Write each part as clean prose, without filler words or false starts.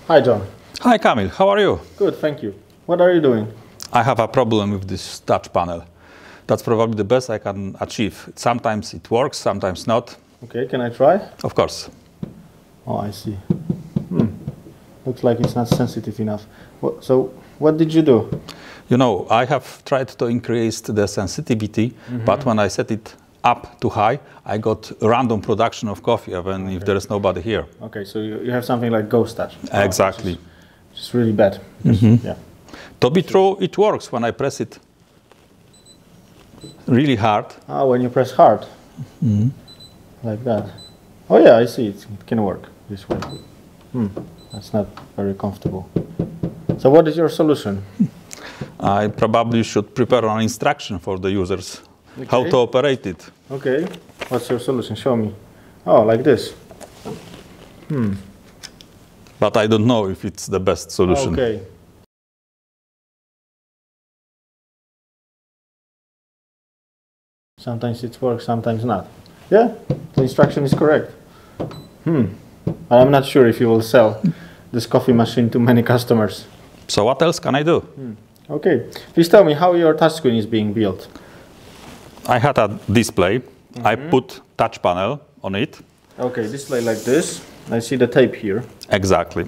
Hi, John. Hi, Kamil. How are you? Good, thank you. What are you doing? I have a problem with this touch panel. That's probably the best I can achieve. Sometimes it works, sometimes not. Okay, can I try? Of course. Oh, I see. Looks like it's not sensitive enough. So, what did you do? You know, I have tried to increase the sensitivity, but when I set it up too high, I got random production of coffee, even if there is nobody here. Okay, so you have something like ghost touch. Exactly. Which is really bad. Yeah. To be true, it works when I press it really hard. Ah, when you press hard. Like that. Oh yeah, I see it. It can work this way. That's not very comfortable. So what is your solution? I probably should prepare an instruction for the users how to operate it. Okay. What's your solution? Show me. Oh, like this. But I don't know if it's the best solution. Okay. Sometimes it works, sometimes not. Yeah, the instruction is correct. I'm not sure if you will sell this coffee machine to many customers. So what else can I do? Okay, please tell me how your touchscreen is being built. I had a display. I put touch panel on it. Okay, display like this. I see the tape here. Exactly.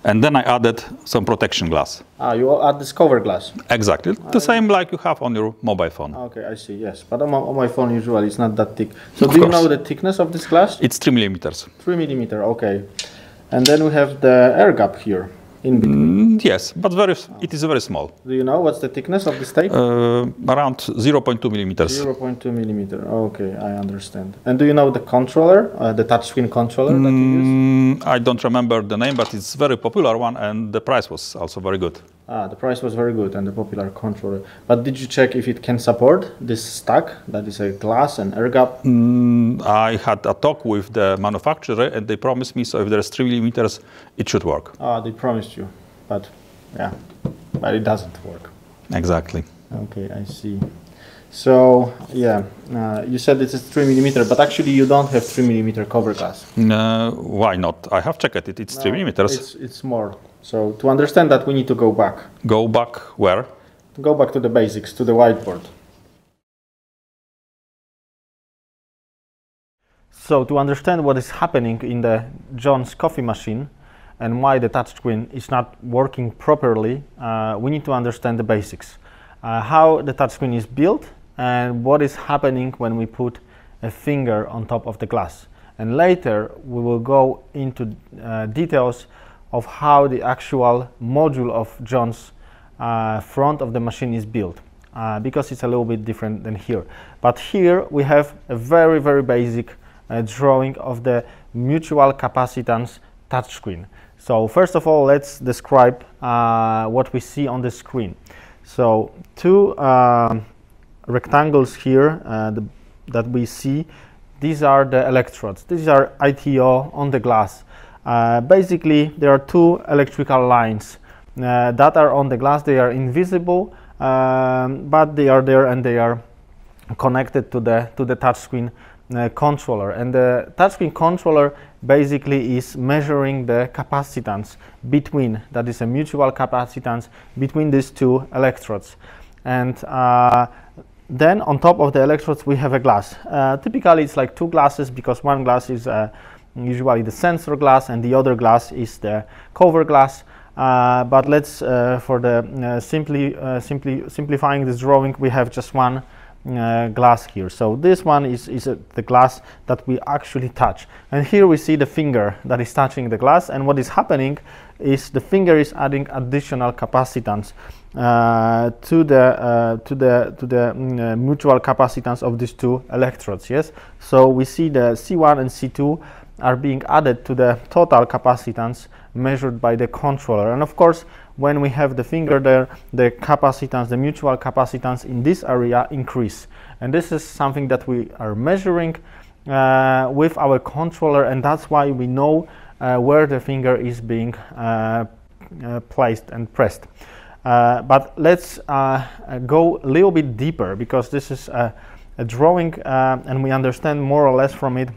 And then I added some protection glass. Ah, you add this cover glass. Exactly. The same like you have on your mobile phone. Okay, I see, yes. But on my phone usually it's not that thick. So do you know the thickness of this glass? It's 3 millimeters. 3 millimeter, okay. And then we have the air gap here in between. Yes, but it is very small. Do you know what's the thickness of this tape? Around 0.2 millimeters. 0.2 millimeter. Okay, I understand. And do you know the controller, the touchscreen controller that you use? I don't remember the name, but it's a very popular one, and the price was also very good. Ah, the price was very good and the popular controller. But did you check if it can support this stack, that is a glass and air gap? I had a talk with the manufacturer, and they promised me, so if there's 3 millimeters, it should work. Ah, they promised you, but yeah, but it doesn't work. Exactly. Okay, I see. So yeah, you said it's a 3 millimeter, but actually you don't have 3 millimeter cover glass. Why not? I have checked it. It's 3 millimeters. It's more. So to understand that, we need to go back. Go back where? Go back to the basics, to the whiteboard. So to understand what is happening in the John's coffee machine and why the touchscreen is not working properly, we need to understand the basics. How the touchscreen is built and what is happening when we put a finger on top of the glass. And later we will go into details of how the actual module of John's front of the machine is built, because it's a little bit different than here. But here we have a very, very basic drawing of the mutual capacitance touchscreen. So first of all, let's describe what we see on the screen. So two rectangles here that we see, these are the electrodes. These are ITO on the glass. Basically, there are two electrical lines that are on the glass. They are invisible, but they are there and they are connected to the touchscreen controller. And the touchscreen controller basically is measuring the capacitance between, that is a mutual capacitance between these two electrodes. And then on top of the electrodes we have a glass. Typically it's like two glasses, because one glass is usually the sensor glass and the other glass is the cover glass. But let's, for the simplifying this drawing, we have just one glass here. So this one is the glass that we actually touch. And here we see the finger that is touching the glass, and what is happening is the finger is adding additional capacitance to the mutual capacitance of these two electrodes. Yes, so we see the C1 and C2 are being added to the total capacitance measured by the controller. And of course, when we have the finger there, the capacitance, the mutual capacitance in this area increase. And this is something that we are measuring with our controller, and that's why we know where the finger is being placed and pressed. But let's go a little bit deeper, because this is a drawing and we understand more or less from it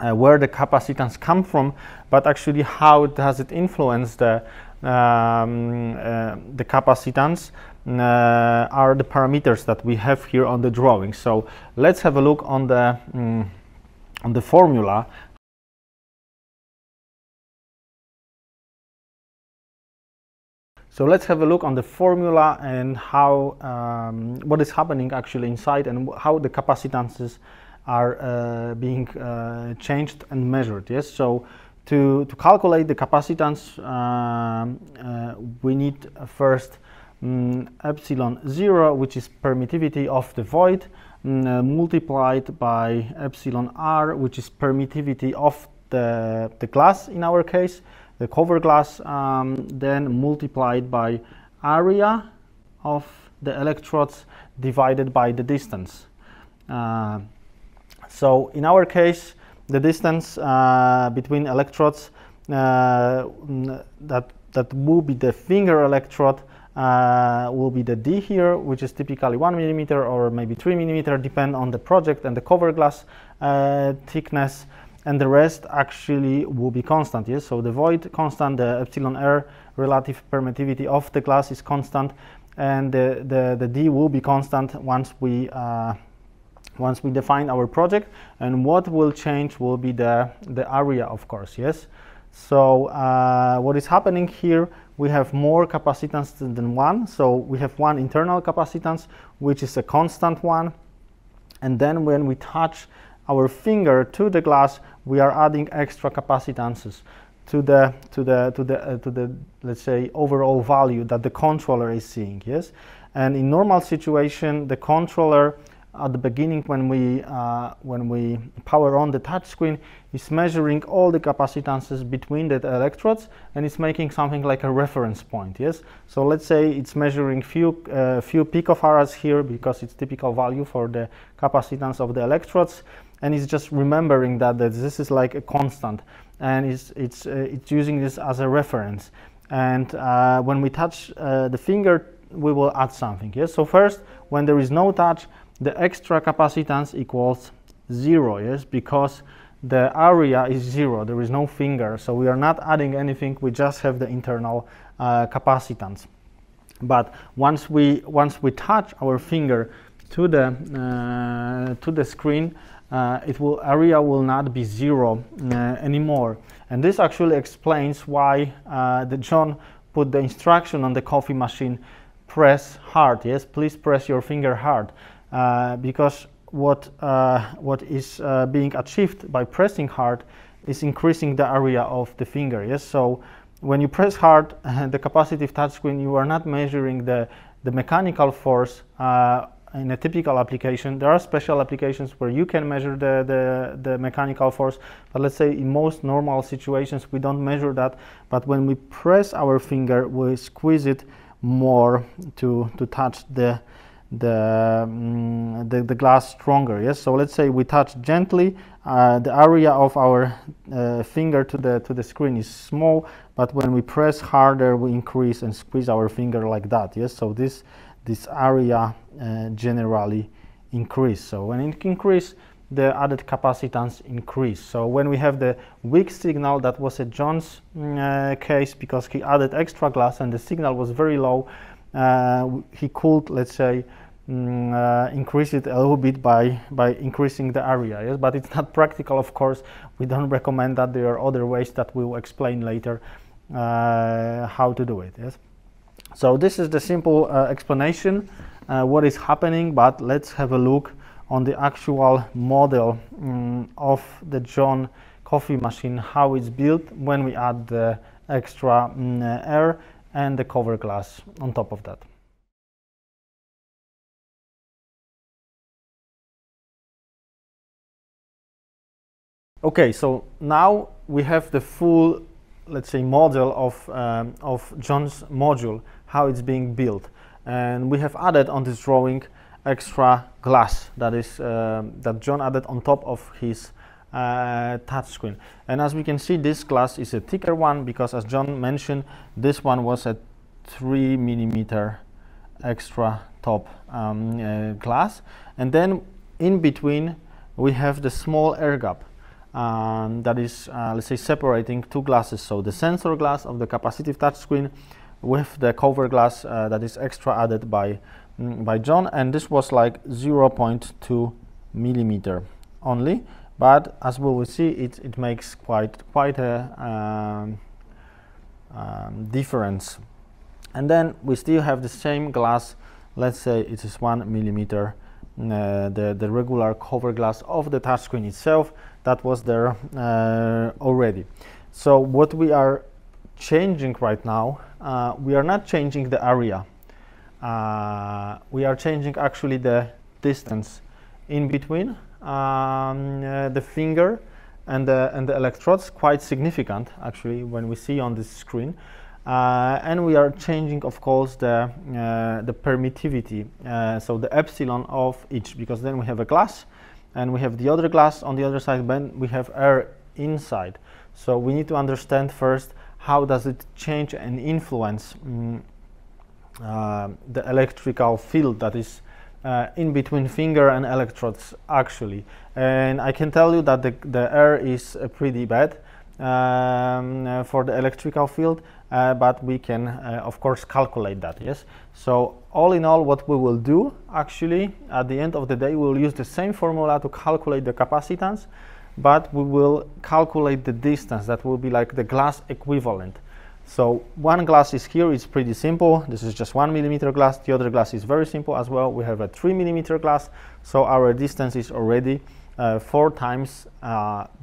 where the capacitance come from, but actually how does it influence the capacitance are the parameters that we have here on the drawing. So let's have a look on the formula. So let's have a look on the formula and how what is happening actually inside, and how the capacitances are being changed and measured. Yes. So to calculate the capacitance, we need first epsilon 0, which is permittivity of the void, multiplied by epsilon r, which is permittivity of the glass in our case, the cover glass, then multiplied by area of the electrodes divided by the distance. So in our case, the distance between electrodes that will be the finger electrode will be the D here, which is typically 1 millimeter or maybe 3 millimeter, depend on the project and the cover glass thickness, and the rest actually will be constant. Yes, so the void constant, the epsilon r relative permittivity of the glass is constant, and the D will be constant once we define our project. And what will change will be the area, of course. Yes. So what is happening here, we have more capacitance than one. So we have one internal capacitance, which is a constant one, and then when we touch our finger to the glass, we are adding extra capacitances to the let's say overall value that the controller is seeing. Yes. And in normal situation, the controller at the beginning, when we power on the touch screen, is measuring all the capacitances between the electrodes, and it's making something like a reference point. Yes. So let's say it's measuring few picofarads here, because it's typical value for the capacitance of the electrodes, and it's just remembering that this is like a constant, and it's using this as a reference. And when we touch the finger, we will add something. Yes. So first, when there is no touch, the extra capacitance equals 0, yes, because the area is 0, there is no finger, so we are not adding anything, we just have the internal capacitance. But once we touch our finger to the screen, area will not be 0 anymore. And this actually explains why John put the instruction on the coffee machine, press hard. Yes, please press your finger hard. Because what is being achieved by pressing hard is increasing the area of the finger. Yes, so when you press hard the capacitive touchscreen, you are not measuring the mechanical force in a typical application. There are special applications where you can measure the mechanical force, but let's say in most normal situations we don't measure that. But when we press our finger, we squeeze it more to touch the glass stronger. Yes, so let's say we touch gently, the area of our finger to the screen is small, but when we press harder, we increase and squeeze our finger like that. Yes, so this area generally increase. So when it increase, the added capacitance increase. So when we have the weak signal, that was a John's case, because he added extra glass and the signal was very low, he could, let's say, increase it a little bit by increasing the area. Yes, but it's not practical, of course. We don't recommend that. There are other ways that we will explain later how to do it. Yes, so this is the simple explanation what is happening, but let's have a look on the actual model of the John coffee machine, how it's built when we add the extra air and the cover glass on top of that. Okay, so now we have the full, let's say, model of John's module, how it's being built, and we have added on this drawing extra glass that is that John added on top of his touch screen. And as we can see, this glass is a thicker one, because as John mentioned, this one was a 3 millimeter extra top glass, and then in between we have the small air gap. that is, let's say, separating two glasses. So the sensor glass of the capacitive touchscreen with the cover glass that is extra added by John, and this was like 0.2 millimeter only. But as we will see, it makes quite a difference. And then we still have the same glass. Let's say it is 1 millimeter, the regular cover glass of the touchscreen itself that was there already. So what we are changing right now, we are not changing the area. We are changing actually the distance in between the finger and the electrodes, quite significant actually when we see on this screen. And we are changing, of course, the permittivity, so the epsilon of each, because then we have a glass and we have the other glass on the other side, then we have air inside. So we need to understand first how does it change and influence the electrical field that is in between finger and electrodes actually. And I can tell you that the air is pretty bad for the electrical field, but we can of course calculate that, yes. So all in all, what we will do actually at the end of the day, we will use the same formula to calculate the capacitance, but we will calculate the distance that will be like the glass equivalent. So one glass is here, it's pretty simple. This is just 1 millimeter glass. The other glass is very simple as well. We have a 3 millimeter glass, so our distance is already 4 times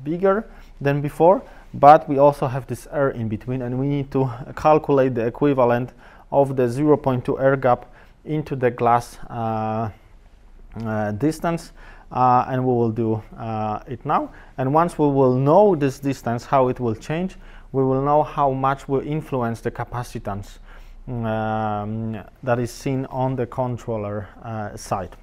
bigger than before. But we also have this air in between, and we need to calculate the equivalent of the 0.2 air gap into the glass distance, and we will do it now. And once we will know this distance, how it will change, we will know how much will influence the capacitance that is seen on the controller side.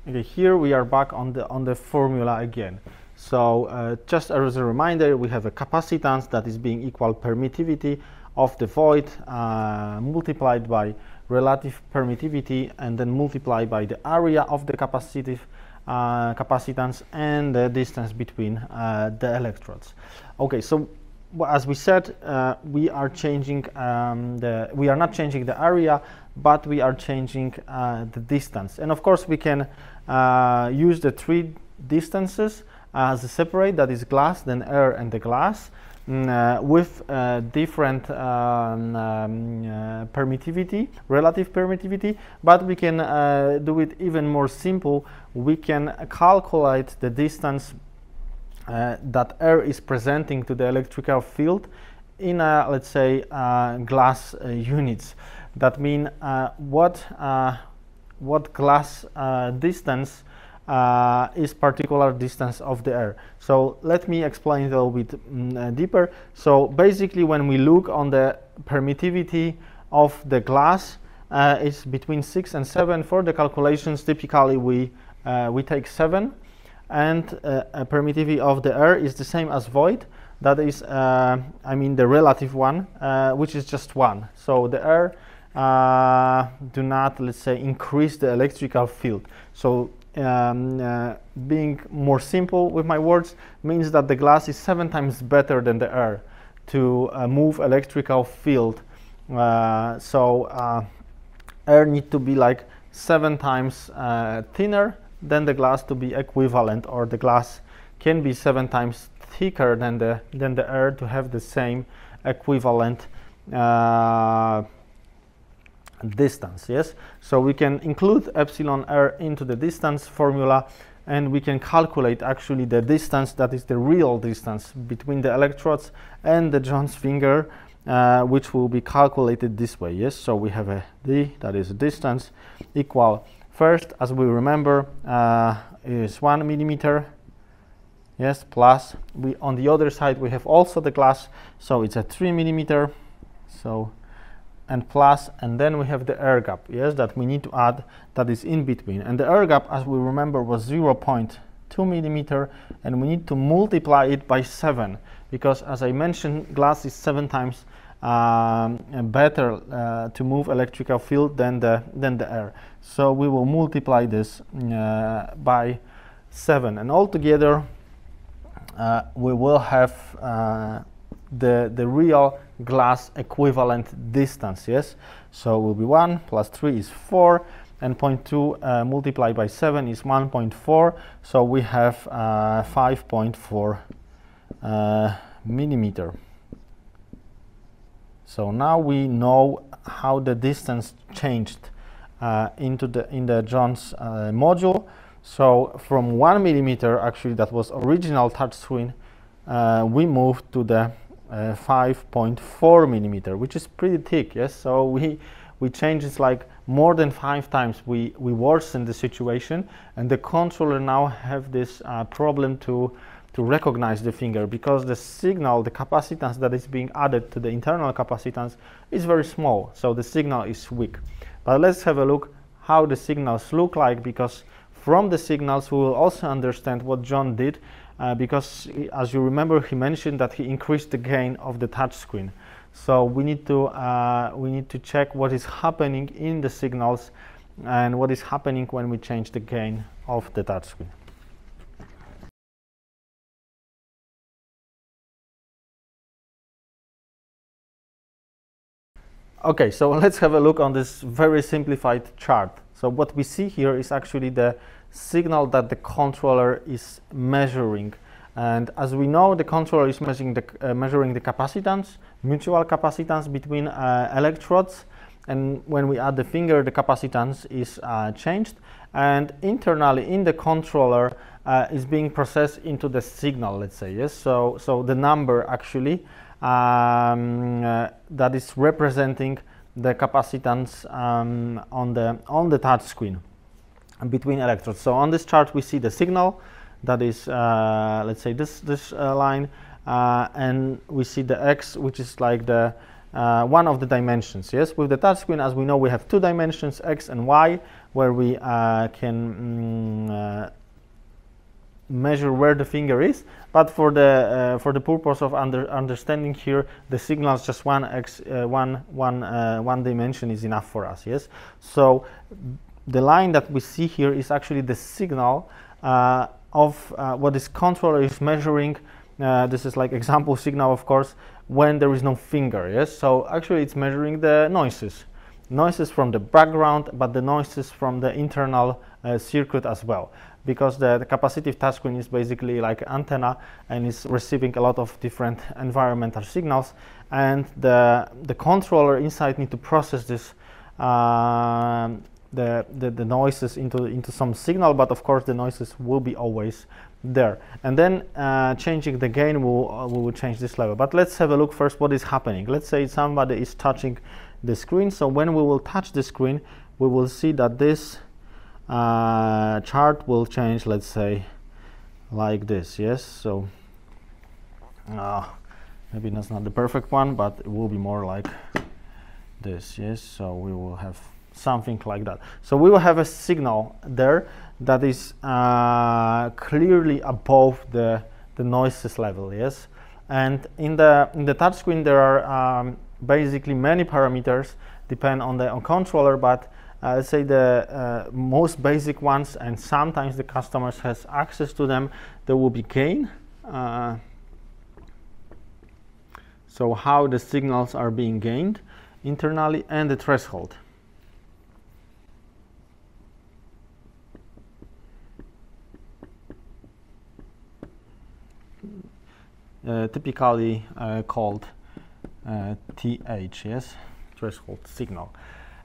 Okay, here we are back on the formula again. So just as a reminder, we have a capacitance that is being equal permittivity of the void multiplied by relative permittivity, and then multiplied by the area of the capacitive capacitance and the distance between the electrodes. Okay, so as we said, we are changing we are not changing the area, but we are changing the distance. And of course we can use the 3 distances as a separate, that is glass, then air, and the glass, with different permittivity, relative permittivity. But we can do it even more simple. We can calculate the distance that air is presenting to the electrical field in let's say glass units. That means what glass distance is particular distance of the air. So let me explain it a little bit deeper. So basically, when we look on the permittivity of the glass, it's between 6 and 7. For the calculations, typically we take 7, and permittivity of the air is the same as void. That is, I mean, the relative one, which is just 1. So the air do not, let's say, increase the electrical field. So being more simple with my words means that the glass is 7 times better than the air to move electrical field. So air need to be like 7 times thinner than the glass to be equivalent, or the glass can be 7 times thicker than the air to have the same equivalent distance. Yes, so we can include epsilon air into the distance formula, and we can calculate actually the distance that is the real distance between the electrodes and the John's finger, which will be calculated this way. Yes, so we have a d, that is a distance, equal, first, as we remember, is 1 millimeter. Yes, plus we on the other side we have also the glass, so it's a 3 millimeter. So and plus, and then we have the air gap, yes, that we need to add, that is in between. And the air gap, as we remember, was 0.2 millimeter, and we need to multiply it by 7, because as I mentioned, glass is 7 times better to move electrical field than the air. So we will multiply this by 7, and altogether we will have the real glass equivalent distance. Yes, so will be 1 plus 3 is 4, and 0.2 multiplied by 7 is 1.4. So we have 5.4 millimeter. So now we know how the distance changed in the John's module. So from 1 millimeter, actually that was original touchscreen, we moved to the 5.4 millimeter, which is pretty thick. Yes, so we changed it like more than 5 times. We worsened the situation, and the controller now have this problem to recognize the finger, because the signal, the capacitance that is being added to the internal capacitance is very small, so the signal is weak. But let's have a look how the signals look like, because from the signals we will also understand what John did, because as you remember, he mentioned that he increased the gain of the touchscreen. So we need to check what is happening in the signals and what is happening when we change the gain of the touchscreen. Okay, so let's have a look on this very simplified chart. So what we see here is actually the signal that the controller is measuring. And as we know, the controller is measuring the capacitance, mutual capacitance between electrodes. And when we add the finger, the capacitance is changed. And internally in the controller is being processed into the signal, let's say. Yes, so the number actually that is representing the capacitance on the touch screen between electrodes. So on this chart we see the signal, that is let's say this line, and we see the X, which is like the one of the dimensions. Yes, with the touch screen, as we know, we have 2 dimensions, X and Y, where we can measure where the finger is, but for the purpose of understanding here, the signal is just one dimension is enough for us. Yes, so the line that we see here is actually the signal of what this controller is measuring. This is like example signal, of course, when there is no finger. Yes, so actually it's measuring the noises from the background, but the noises from the internal circuit as well, because the capacitive touchscreen is basically like an antenna and is receiving a lot of different environmental signals, and the controller inside need to process this the noises into some signal, but of course the noises will be always there. And then changing the gain will change this level. But let's have a look first what is happening. Let's say somebody is touching the screen. So when we will touch the screen, we will see that this chart will change, let's say like this. Yes, so maybe that's not the perfect one, but it will be more like this. Yes, so we will have something like that. So we will have a signal there that is clearly above the noises level. Yes, and in the touch screen there are basically many parameters depend on the controller, but let's say the most basic ones, and sometimes the customers has access to them. There will be gain, so how the signals are being gained internally, and the threshold. Typically called TH, yes, threshold signal.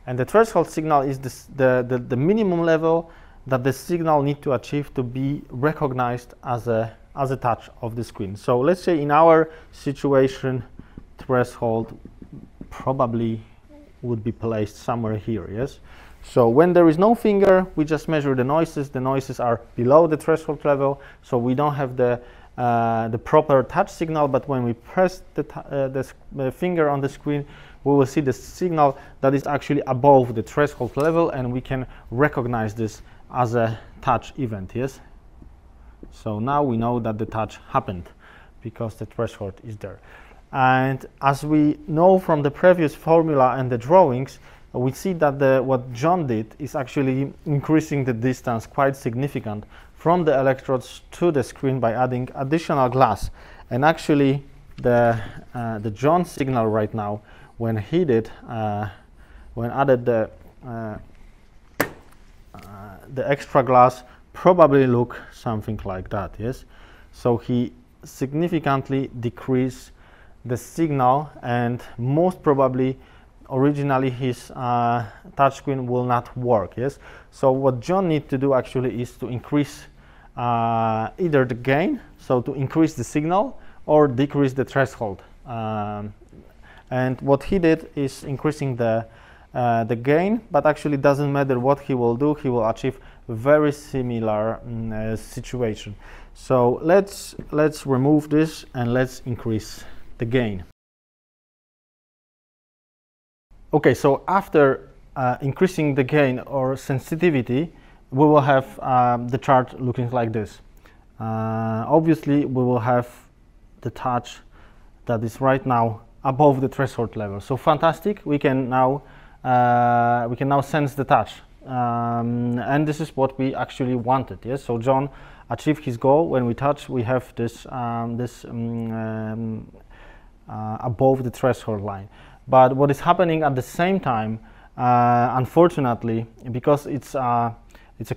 And the threshold signal is the minimum level that the signal need to achieve to be recognized as a touch of the screen. So let's say in our situation, threshold probably would be placed somewhere here. Yes. So when there is no finger, we just measure the noises. The noises are below the threshold level, so we don't have the proper touch signal. But when we press the finger on the screen, we will see the signal that is actually above the threshold level, and we can recognize this as a touch event. Yes. So now we know that the touch happened because the threshold is there. And as we know from the previous formula and the drawings, we see that what John did is actually increasing the distance quite significant from the electrodes to the screen by adding additional glass. And actually the John signal right now, when heated, when added the extra glass, probably look something like that, yes? So he significantly decreased the signal, and most probably originally his touchscreen will not work, yes? So what John needs to do actually is to increase either the gain, so to increase the signal, or decrease the threshold. And what he did is increasing the gain, but actually doesn't matter what he will do, he will achieve very similar situation. So let's remove this and let's increase the gain. Okay, so after increasing the gain or sensitivity, we will have the chart looking like this. Obviously, we will have the touch that is right now above the threshold level. So fantastic! We can now sense the touch, and this is what we actually wanted. Yes. So John achieved his goal. When we touch, we have this above the threshold line. But what is happening at the same time, unfortunately, because it's a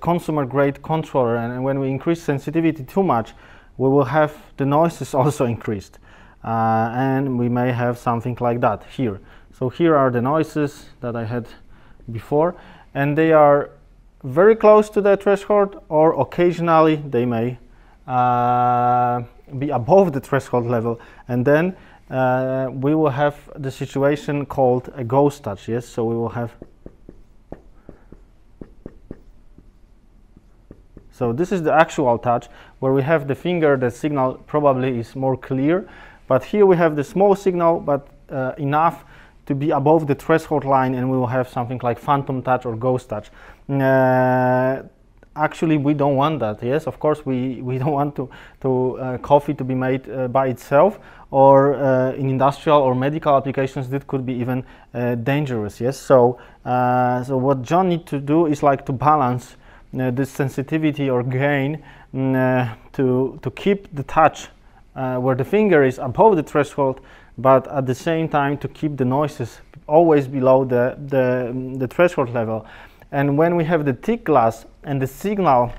consumer grade controller, and when we increase sensitivity too much, we will have the noises also increased, and we may have something like that here. So here are the noises that I had before, and they are very close to the threshold, or occasionally they may be above the threshold level, and then we will have the situation called a ghost touch. Yes, so we will have. So this is the actual touch where we have the finger. The signal probably is more clear, but here we have the small signal, but enough to be above the threshold line, and we will have something like phantom touch or ghost touch. Actually, we don't want that. Yes, of course, we don't want coffee to be made by itself, or in industrial or medical applications that could be even dangerous. Yes, so what John needs to do is like to balance this sensitivity or gain to keep the touch where the finger is above the threshold, but at the same time to keep the noises always below the threshold level. And when we have the thick glass and the signal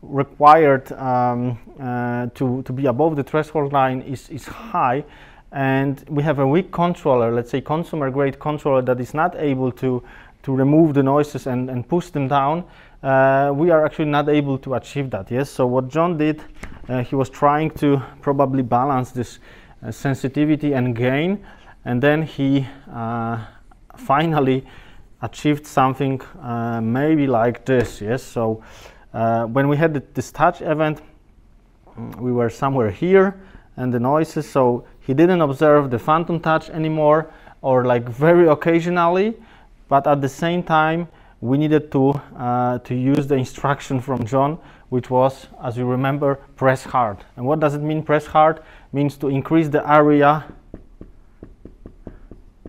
required to be above the threshold line is high, and we have a weak controller, let's say consumer grade controller, that is not able to remove the noises and push them down, we are actually not able to achieve that. Yes, so what John did, he was trying to probably balance this sensitivity and gain, and then he finally achieved something maybe like this. Yes, so when we had this touch event, we were somewhere here, and the noises, so he didn't observe the phantom touch anymore, or like very occasionally, but at the same time we needed to use the instruction from John, which was, as you remember, press hard. And what does it mean, press hard? It means to increase the area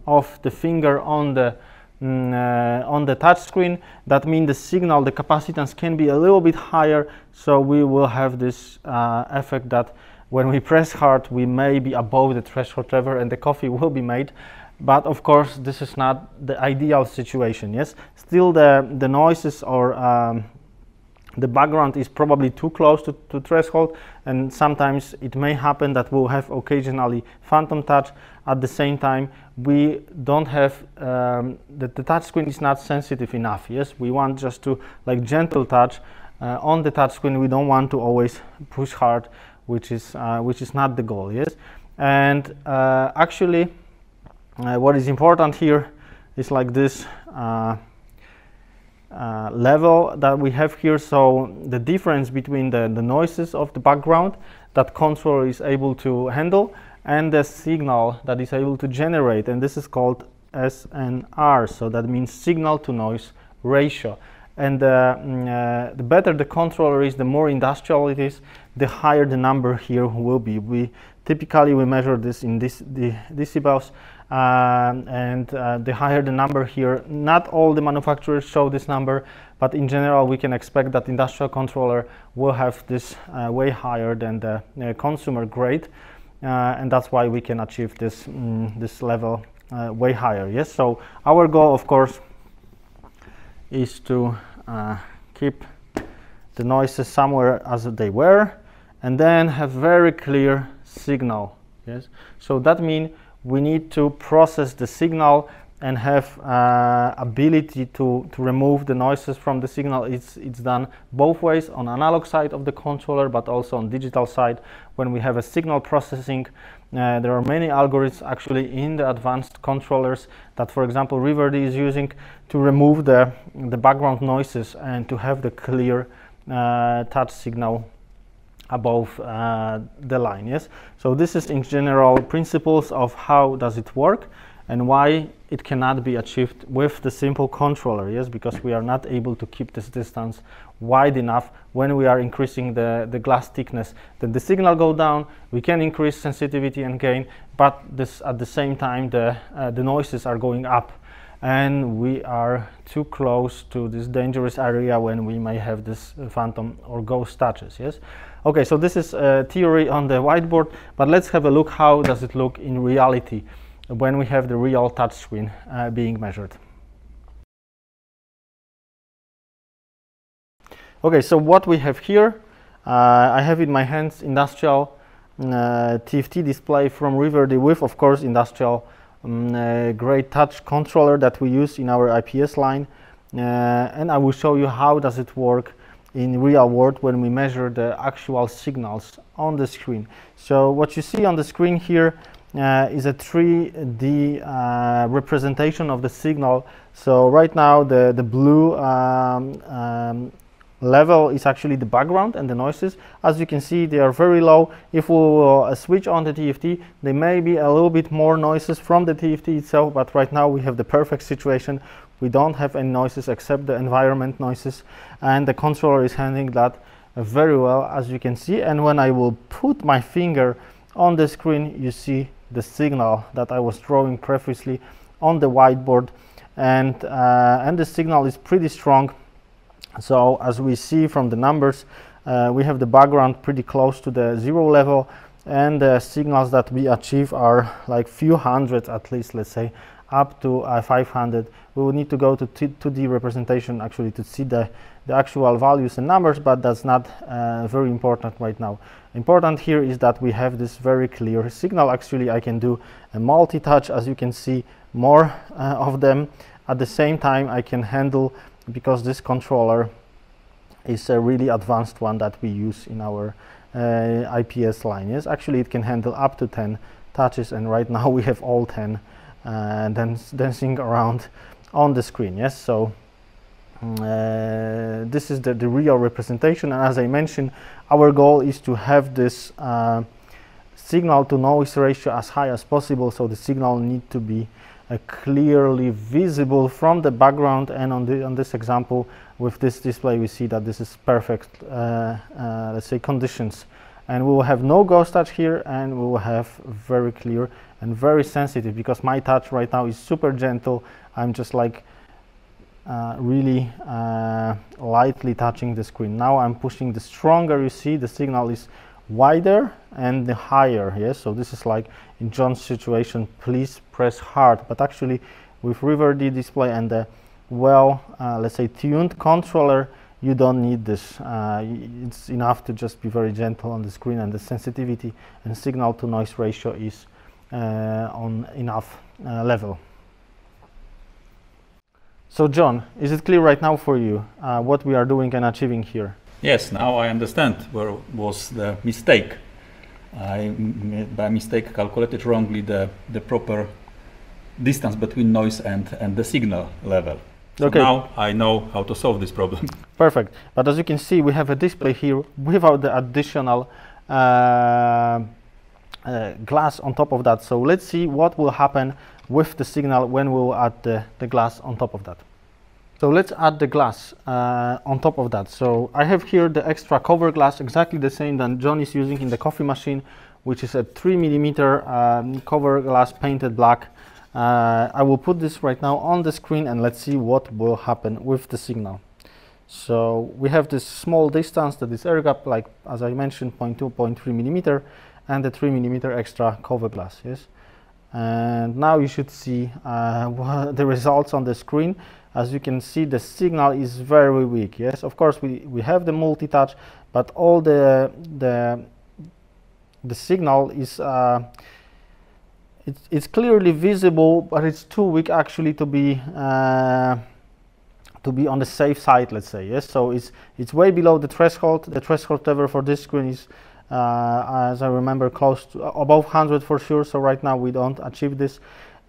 of the finger on the touch screen. That means the signal, the capacitance can be a little bit higher, so we will have this effect that when we press hard, we may be above the threshold level and the coffee will be made. But of course, this is not the ideal situation. Yes, still the noises or the background is probably too close to threshold, and sometimes it may happen that we'll have occasionally phantom touch. At the same time, we don't have the touch screen is not sensitive enough. Yes, we want just to like gentle touch on the touch screen. We don't want to always push hard, which is not the goal. Yes, and actually, what is important here is like this level that we have here. So the difference between the noises of the background that controller is able to handle and the signal that is able to generate, and this is called SNR, so that means signal to noise ratio. And the better the controller is, the more industrial it is, the higher the number here will be. We Typically, we measure this in decibels, and the higher the number here, not all the manufacturers show this number, but in general, we can expect that industrial controller will have this way higher than the consumer grade, and that's why we can achieve this this level way higher. Yes, so our goal, of course, is to keep the noises somewhere as they were, and then have very clear signal. Yes, so that means we need to process the signal and have ability to remove the noises from the signal. It's done both ways, on analog side of the controller, but also on digital side. When we have a signal processing, there are many algorithms actually in the advanced controllers that, for example, Riverdi is using to remove the background noises and to have the clear touch signal above the line. Yes, so this is in general principles of how does it work and why it cannot be achieved with the simple controller. Yes, because we are not able to keep this distance wide enough. When we are increasing the glass thickness, then the signal go down. We can increase sensitivity and gain, but this at the same time the noises are going up, and we are too close to this dangerous area when we may have this phantom or ghost touches. Yes. Okay, so this is theory on the whiteboard, but let's have a look how does it look in reality when we have the real touch screen being measured. Okay, so what we have here, I have in my hands industrial TFT display from Riverdi with, of course, industrial grade touch controller that we use in our IPS line, and I will show you how does it work in real world when we measure the actual signals on the screen. So what you see on the screen here is a 3D representation of the signal. So right now the blue level is actually the background and the noises. As you can see, they are very low. If we will switch on the TFT, there may be a little bit more noises from the TFT itself, but right now we have the perfect situation. We don't have any noises except the environment noises, and the controller is handling that very well, as you can see. And when I will put my finger on the screen, you see the signal that I was drawing previously on the whiteboard, and the signal is pretty strong. So as we see from the numbers, we have the background pretty close to the 0 level, and the signals that we achieve are like few hundred at least, let's say up to 500. We will need to go to 2D representation actually to see the actual values and numbers, but that's not very important right now. Important here is that we have this very clear signal. Actually, I can do a multi-touch, as you can see, more of them. At the same time, I can handle, because this controller is a really advanced one that we use in our IPS line. Yes, actually it can handle up to 10 touches, and right now we have all 10 dancing around on the screen. Yes, so this is the real representation, and as I mentioned, our goal is to have this signal to noise ratio as high as possible, so the signal need to be clearly visible from the background. And on this example with this display, we see that this is perfect let's say conditions, and we will have no ghost touch here, and we will have very clear and very sensitive, because my touch right now is super gentle. I'm just like really lightly touching the screen. Now I'm pushing the stronger, you see the signal is wider and the higher. Yes, so this is like in John's situation, please press hard, but actually with Riverdi display and the let's say tuned controller, you don't need this. It's enough to just be very gentle on the screen, and the sensitivity and signal to noise ratio is on enough level. So John, is it clear right now for you what we are doing and achieving here? Yes, now I understand where was the mistake. I by mistake calculated wrongly the proper distance between noise and the signal level. So okay. Now I know how to solve this problem. Perfect. But as you can see, we have a display here without the additional glass on top of that. So let's see what will happen with the signal when we will add the glass on top of that. So let's add the glass on top of that. So I have here the extra cover glass, exactly the same that John is using in the coffee machine, which is a 3mm cover glass painted black. I will put this right now on the screen and let's see what will happen with the signal. So we have this small distance that is air gap, like as I mentioned, 0.2, 0.3mm, and the 3mm extra cover glass. Yes, and now you should see the results on the screen. As you can see, the signal is very weak. Yes, of course we have the multi-touch, but all the signal is it's clearly visible, but it's too weak actually to be on the safe side, let's say. Yes, so it's way below the threshold. The threshold level for this screen is, as I remember, close to above 100 for sure. So right now we don't achieve this,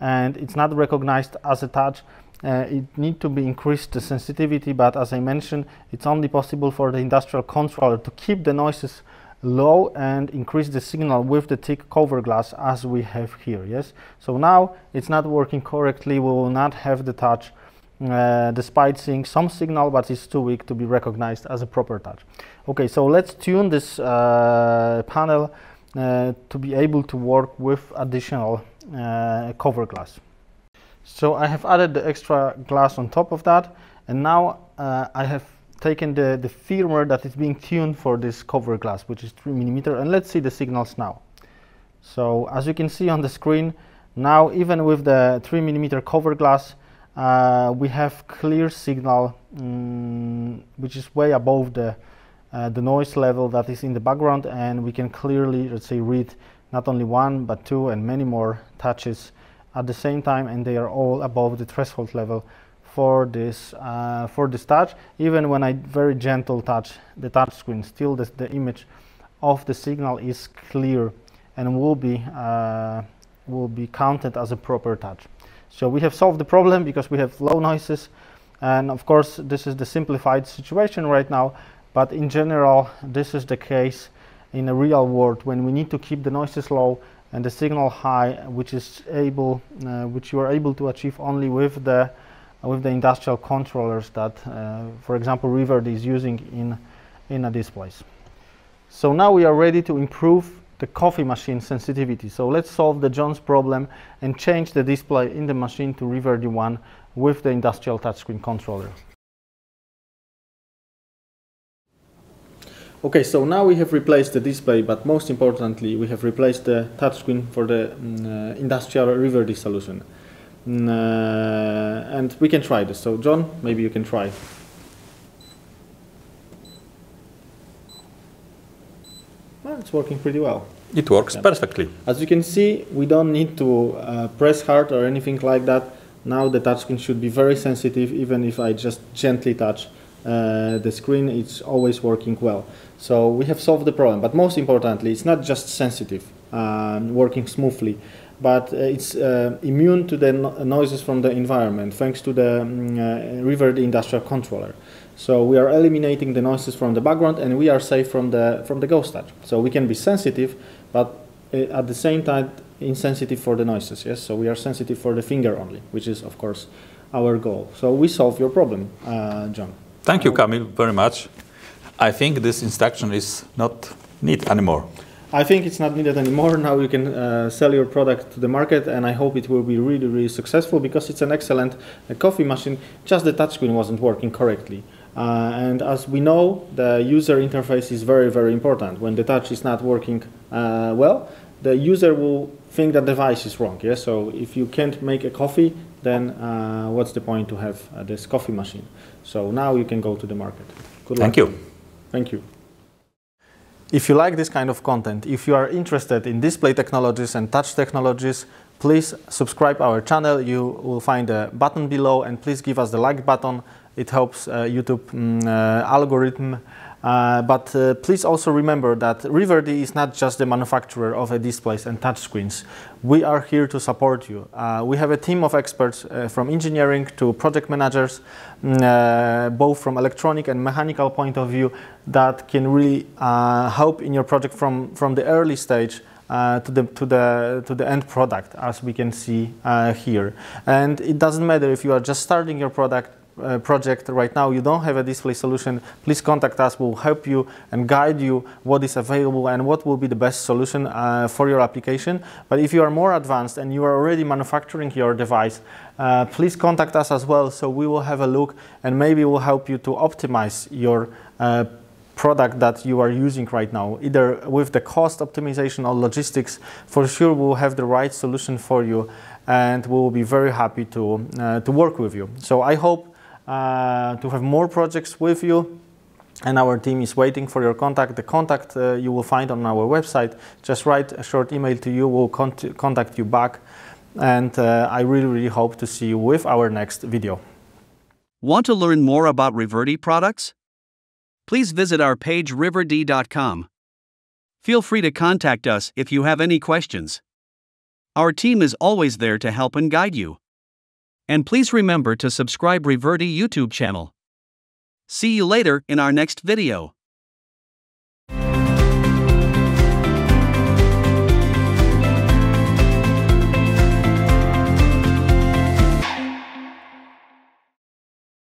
and it's not recognized as a touch. It needs to be increased the sensitivity, but as I mentioned, it's only possible for the industrial controller to keep the noises low and increase the signal with the thick cover glass as we have here. Yes, so now it's not working correctly. We will not have the touch despite seeing some signal, but it's too weak to be recognized as a proper touch. Okay, so let's tune this panel to be able to work with additional cover glass. So I have added the extra glass on top of that, and now I have taken the firmware that is being tuned for this cover glass, which is 3mm, and let's see the signals now. So as you can see on the screen, now even with the 3mm cover glass, we have clear signal, which is way above the noise level that is in the background, and we can clearly, let's say, read not only one but two and many more touches at the same time, and they are all above the threshold level for this touch. Even when I very gentle touch the touch screen, still the image of the signal is clear and will be counted as a proper touch. So we have solved the problem because we have low noises, and of course this is the simplified situation right now, but in general this is the case in a real world when we need to keep the noises low and the signal high, which you are able to achieve only with the industrial controllers that, for example, Riverdi is using in a displays. So now we are ready to improve the coffee machine sensitivity. So let's solve the John's problem and change the display in the machine to Riverdi 1 with the industrial touchscreen controller. Okay, so now we have replaced the display, but most importantly, we have replaced the touchscreen for the industrial Riverdi solution. And we can try this. So John, maybe you can try. Well, it's working pretty well. It works perfectly. As you can see, we don't need to press hard or anything like that. Now the touchscreen should be very sensitive. Even if I just gently touch the screen, it's always working well. So we have solved the problem, but most importantly, it's not just sensitive, working smoothly, but it's immune to the noises from the environment thanks to the Riverdi industrial controller. So we are eliminating the noises from the background, and we are safe from the ghost touch. So we can be sensitive, but at the same time insensitive for the noises. Yes, so we are sensitive for the finger only, which is of course our goal. So we solve your problem, John. Thank you, Kamil, very much. I think this instruction is not needed anymore. I think it's not needed anymore. Now you can sell your product to the market, and I hope it will be really, really successful because it's an excellent coffee machine. Just the touchscreen wasn't working correctly. And as we know, the user interface is very, very important. When the touch is not working well, the user will think that the device is wrong. Yeah? So if you can't make a coffee, then what's the point to have this coffee machine? So now you can go to the market. Good luck. Thank you. Thank you. If you like this kind of content, if you are interested in display technologies and touch technologies, please subscribe our channel. You will find a button below, and please give us the like button. It helps YouTube algorithm. But please also remember that Riverdi is not just the manufacturer of displays and touchscreens. We are here to support you. We have a team of experts from engineering to project managers, both from electronic and mechanical point of view, that can really help in your project from the early stage to the end product, as we can see here. And it doesn't matter if you are just starting your product project right now, you don't have a display solution, please contact us. We'll help you and guide you what is available and what will be the best solution for your application. But if you are more advanced and you are already manufacturing your device, please contact us as well, so we will have a look and maybe we'll help you to optimize your product that you are using right now, either with the cost optimization or logistics. For sure we'll have the right solution for you, and we will be very happy to work with you. So I hope to have more projects with you, and our team is waiting for your contact. The contact you will find on our website. Just write a short email to you, we'll contact you back, and I really hope to see you with our next video. Want to learn more about Riverdi products? Please visit our page riverdi.com. Feel free to contact us if you have any questions. Our team is always there to help and guide you. And please remember to subscribe Riverdi YouTube channel. See you later in our next video.